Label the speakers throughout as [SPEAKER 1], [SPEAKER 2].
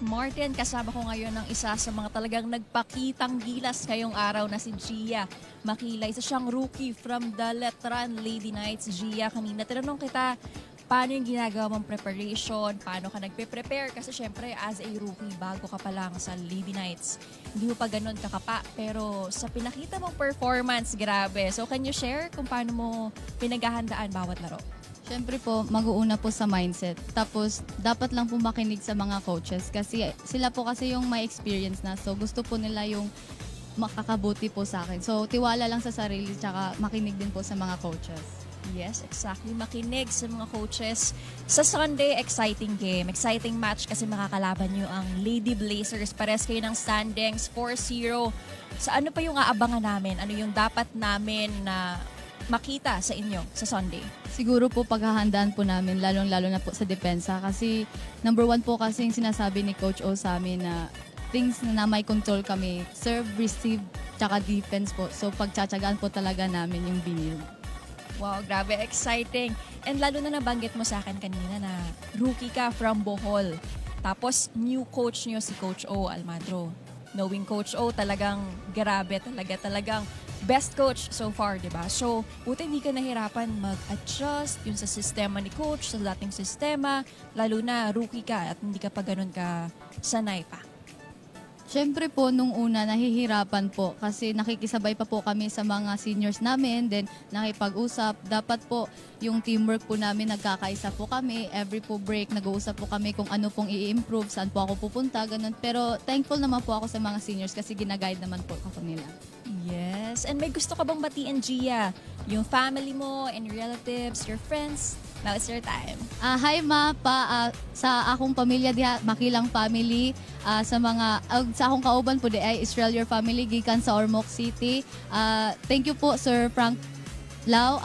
[SPEAKER 1] Martin, kasama ko ngayon ng isa sa mga talagang nagpakitang gilas ngayong araw na si Gia Makilay. Isa siyang rookie from the Letran Lady Knights. Gia, kanina tinanong kita, paano yung ginagawa mong preparation? Paano ka nagpe-prepare? Kasi syempre, as a rookie, bago ka pa lang sa Lady Knights, hindi mo pa ganun kakapa. Pero sa pinakita mong performance, grabe. So can you share kung paano mo pinaghahandaan bawat laro?
[SPEAKER 2] Siyempre po, mag-uuna po sa mindset. Tapos, dapat lang po makinig sa mga coaches kasi sila po kasi yung may experience na. So, gusto po nila yung makakabuti po sa akin. So, tiwala lang sa sarili tsaka makinig din po sa mga coaches.
[SPEAKER 1] Yes, exactly. Makinig sa mga coaches. Sa Sunday, exciting game. Exciting match kasi makakalaban nyo ang Lady Blazers. Pares kayo ng standings, 4-0. Sa ano pa yung aabangan namin? Ano yung dapat namin na makita sa inyo sa Sunday?
[SPEAKER 2] Siguro po paghahandaan po namin, lalong-lalo na po sa depensa. Kasi number one po kasi yung sinasabi ni Coach O sa amin na things na may control kami, serve, receive, tsaka defense po. So pagtsatsagaan po talaga namin yung binil.
[SPEAKER 1] Wow, grabe, exciting. And lalo na nabanggit mo sa akin kanina na rookie ka from Bohol. Tapos new coach nyo si Coach O Almadro. Knowing Coach O, talagang grabe talagang best coach so far, di ba? So, buti hindi ka nahirapan mag-adjust yun sa sistema ni Coach, sa dating sistema, lalo na rookie ka at hindi ka pa ganun ka sanay pa.
[SPEAKER 2] Siyempre po, nung una, nahihirapan po kasi nakikisabay pa po kami sa mga seniors namin, then nakipag-usap. Dapat po yung teamwork po namin, nagkakaisa po kami. Every po break, nag-uusap po kami kung ano pong i-improve, saan po ako pupunta, ganun. Pero thankful naman po ako sa mga seniors kasi ginaguide naman po ako nila.
[SPEAKER 1] Yes. And may gusto ka bang batiin, Gia? Yung family mo and your relatives, your friends? Now it's your time.
[SPEAKER 2] Hi ma, sa akong pamilya diha, Makilang family, sa akong kauban po di ay Israel your family gikan sa Ormoc City. Thank you po Sir Frank Lau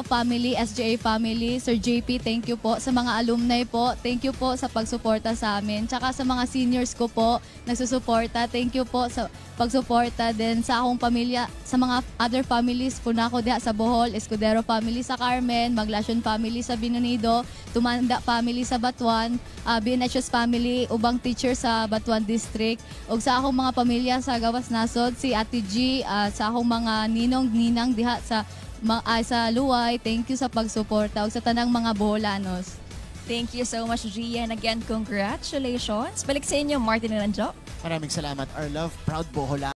[SPEAKER 2] family, SJA family, Sir JP, thank you po. Sa mga alumni po, thank you po sa pagsuporta sa amin. Tsaka sa mga seniors ko po, nagsusuporta, thank you po sa pagsuporta din sa akong pamilya, sa mga other families po na ako diha sa Bohol, Escudero family sa Carmen, Maglacion family sa Binunido, Tumanda family sa Batuan, BNHS family, ubang teacher sa Batuan District, ug sa akong mga pamilya sa Gawas Nasod, si Ate G, sa akong mga ninong-ninang diha sa Luway, thank you sa pagsuporta ug sa tanang mga Boholanos.
[SPEAKER 1] Thank you so much, Gia. And again, congratulations. Balik sa inyo, Martin and Anjo.
[SPEAKER 3] Maraming salamat. Our love, proud Bohol.